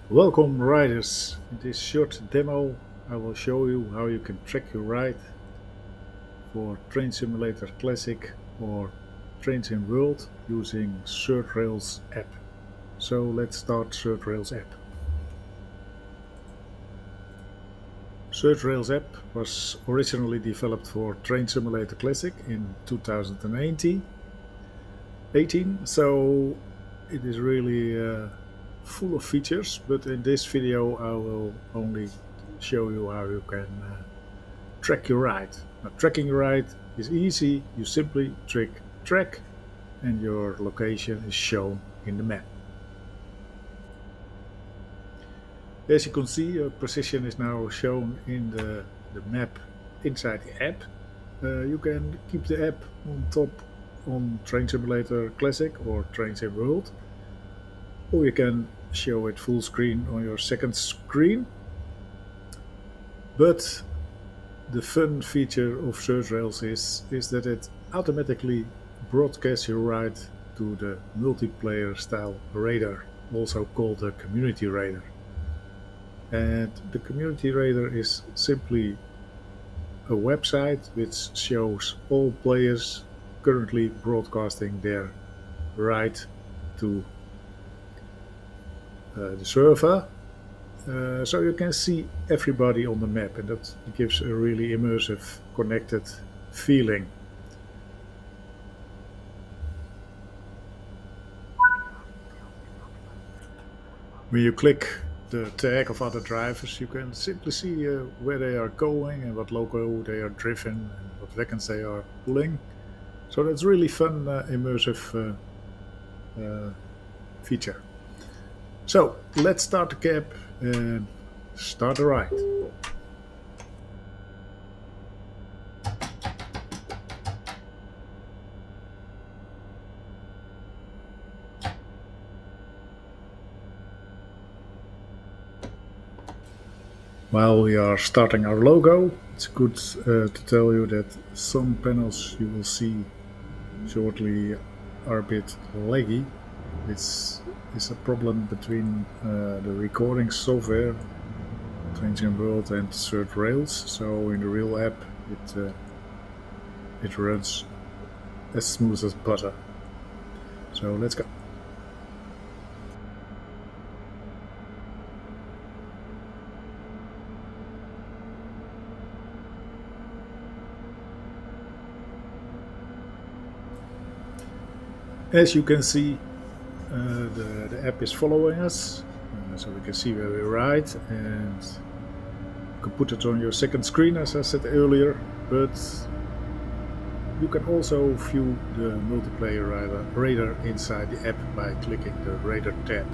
Welcome riders. In this short demo I will show you how you can track your ride for Train Simulator Classic or Trains in World using ThirdRails app. So let's start ThirdRails app. ThirdRails app was originally developed for Train Simulator Classic in 2018, so it is really full of features, but in this video I will only show you how you can track your ride. Now, tracking your ride is easy. You simply click track and your location is shown in the map. As you can see, your position is now shown in the map inside the app. You can keep the app on top on Train Simulator Classic or Train Sim World, or you can show it full screen on your second screen. But the fun feature of ThirdRails is that it automatically broadcasts your ride to the multiplayer style radar, also called the community radar. And the community radar is simply a website which shows all players currently broadcasting their ride to the server. So you can see everybody on the map, and that gives a really immersive, connected feeling. When you click the tag of other drivers, you can simply see where they are going and what loco they are driven and what wagons they are pulling. So that's really fun, immersive feature. So let's start the cab and start the ride. While we are starting our logo, it's good to tell you that some panels you will see shortly are a bit laggy, which is a problem between the recording software, Trains World, and ThirdRails. So in the real app, it runs as smooth as butter. So let's go. As you can see, the app is following us, so we can see where we ride, and you can put it on your second screen, as I said earlier, but you can also view the multiplayer radar inside the app by clicking the radar tab.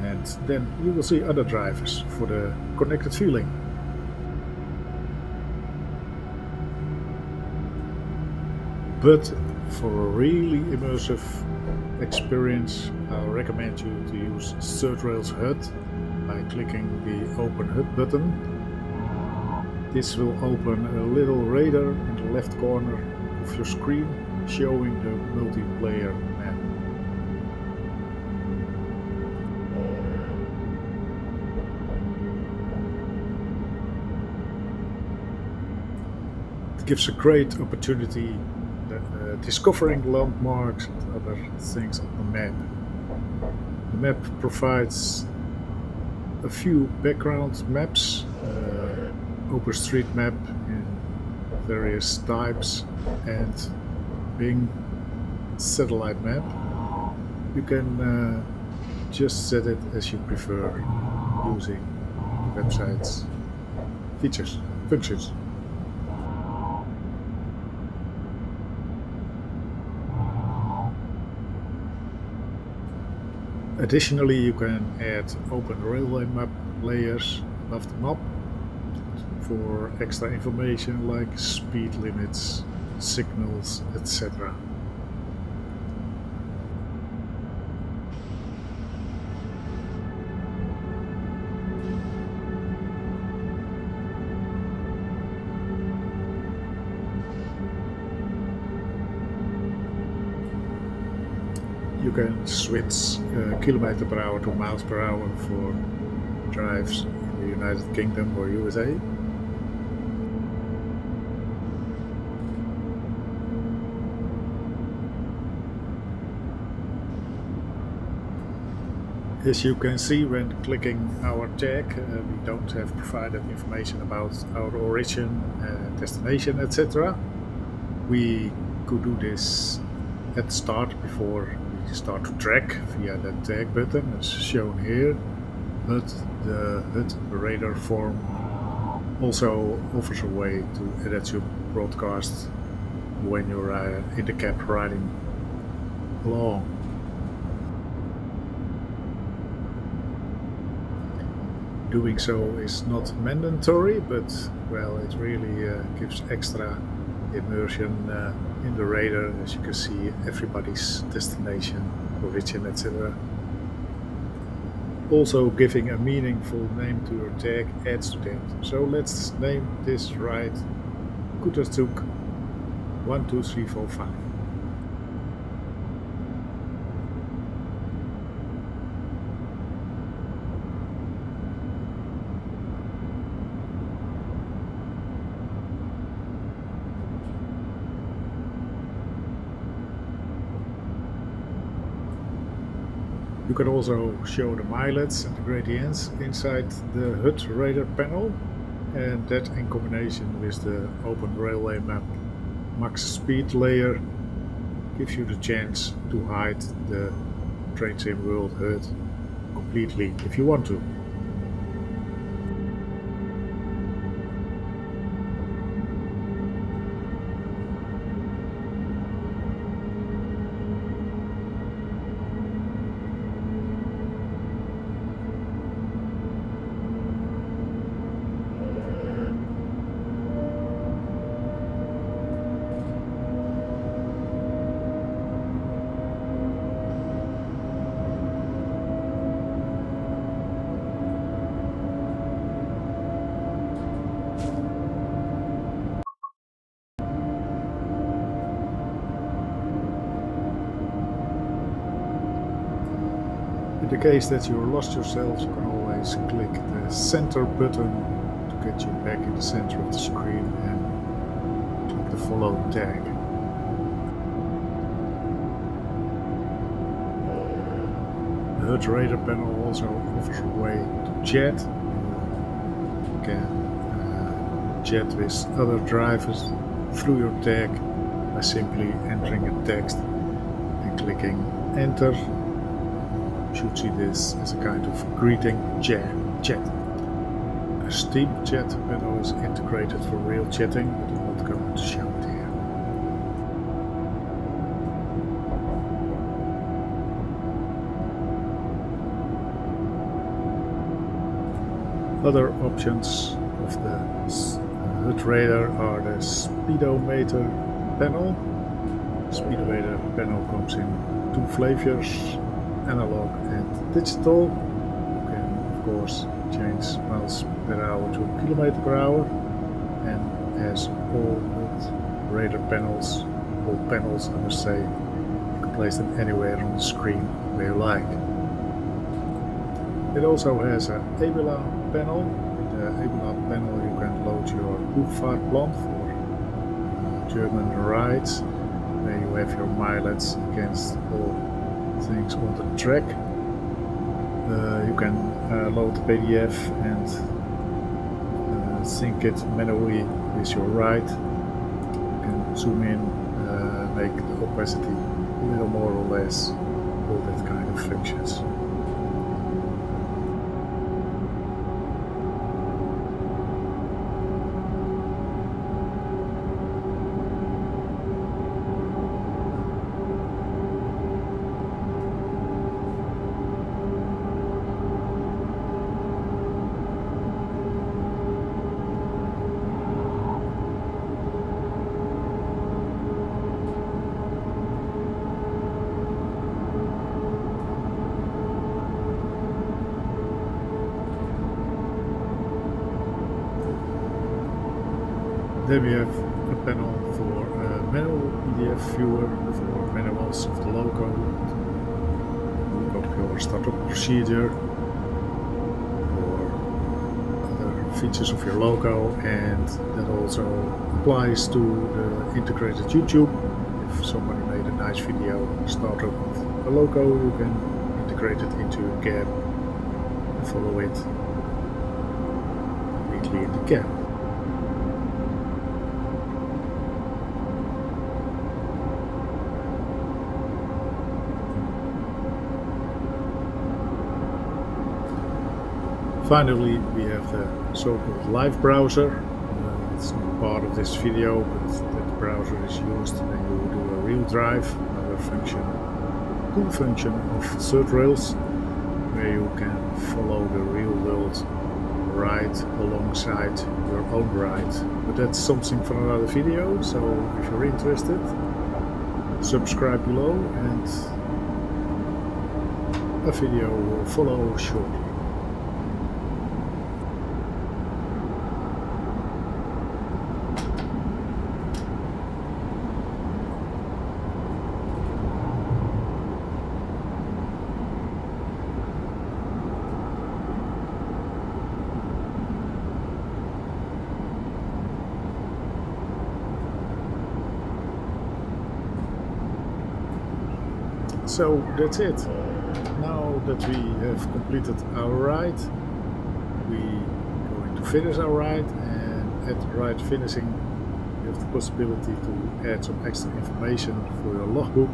And then you will see other drivers for the connected feeling. But for a really immersive experience, I recommend you to use ThirdRails HUD by clicking the Open HUD button. This will open a little radar in the left corner of your screen showing the multiplayer map. It gives a great opportunity discovering landmarks and other things on the map. The map provides a few background maps, OpenStreetMap in various types, and Bing satellite map. You can just set it as you prefer using the website's features, functions. Additionally, you can add open railway map layers above the map for extra information like speed limits, signals, etc. You can switch kilometer per hour to miles per hour for drives in the United Kingdom or USA. As you can see when clicking our tag, we don't have provided information about our origin, destination, etc. We could do this at the start before we start to track via the tag button as shown here, but the HUD radar form also offers a way to edit your broadcast when you're in the cab riding along. Doing so is not mandatory, but well, it really gives extra immersion in the radar, as you can see everybody's destination, origin, etc. Also, giving a meaningful name to your tag adds to that. So let's name this ride Kutterstuk 1, 2, 3, 4, 5. You can also show the mileage and the gradients inside the HUD radar panel, and that in combination with the Open Railway Map Max Speed layer gives you the chance to hide the Train Sim World HUD completely if you want to. In the case that you lost yourself, you can always click the center button to get you back in the center of the screen and click the follow tag. The HUD radar panel also offers a way to chat. You can chat with other drivers through your tag by simply entering a text and clicking enter. You should see this as a kind of greeting chat. A Steam chat panel is integrated for real chatting, but I'm not going to show it here. Other options of the HUD radar are the speedometer panel. The speedometer panel comes in two flavors, analog and digital. You can of course change miles per hour to kilometer per hour, and as all HUD radar panels, all panels I must say, you can place them anywhere on the screen where you like. It also has an ABLA panel. In the ABLA panel you can load your Buchfahrtplan for German rides, where you have your mileage against all things on the track. You can load the PDF and sync it manually with your ride. You can zoom in, make the opacity a little more or less, all that kind of functions. Then we have a panel for manual PDF viewer for manuals of the logo, startup procedure, features of your logo, and that also applies to the integrated YouTube. If somebody made a nice video starter with a logo, you can integrate it into a cam and follow it completely in the cam. Finally, we have the so-called live browser. It's not part of this video, but that browser is used when you do a real drive, another function, cool function of ThirdRails, where you can follow the real world ride alongside your own ride. But that's something for another video, so if you're interested, subscribe below and a video will follow shortly. So that's it. Now that we have completed our ride, we're going to finish our ride, and at ride finishing you have the possibility to add some extra information for your logbook,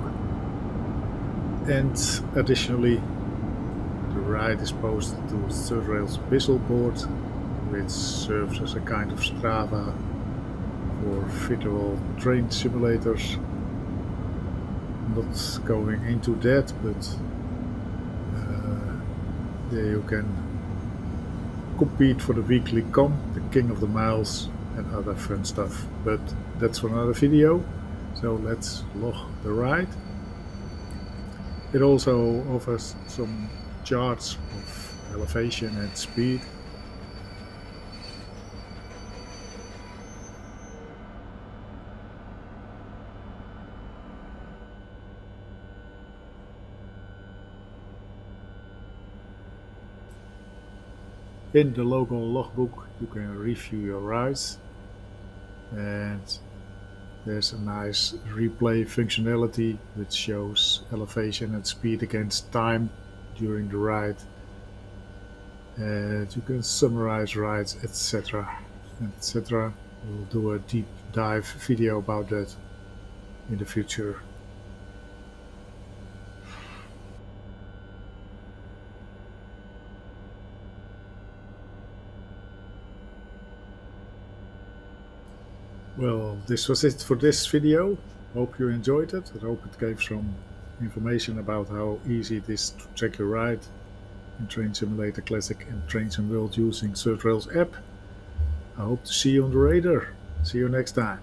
and additionally the ride is posted to ThirdRails visual board, which serves as a kind of Strava for virtual train simulators. Not going into that, but there you can compete for the weekly comp, the king of the miles, and other fun stuff. But that's for another video, so let's log the ride. It also offers some charts of elevation and speed. In the local logbook you can review your rides, and there's a nice replay functionality which shows elevation and speed against time during the ride, and you can summarize rides, etc. etc. We'll do a deep dive video about that in the future. Well, this was it for this video. Hope you enjoyed it. I hope it gave some information about how easy it is to check your ride in Train Simulator Classic and Train Sim World using ThirdRails app. I hope to see you on the radar. See you next time.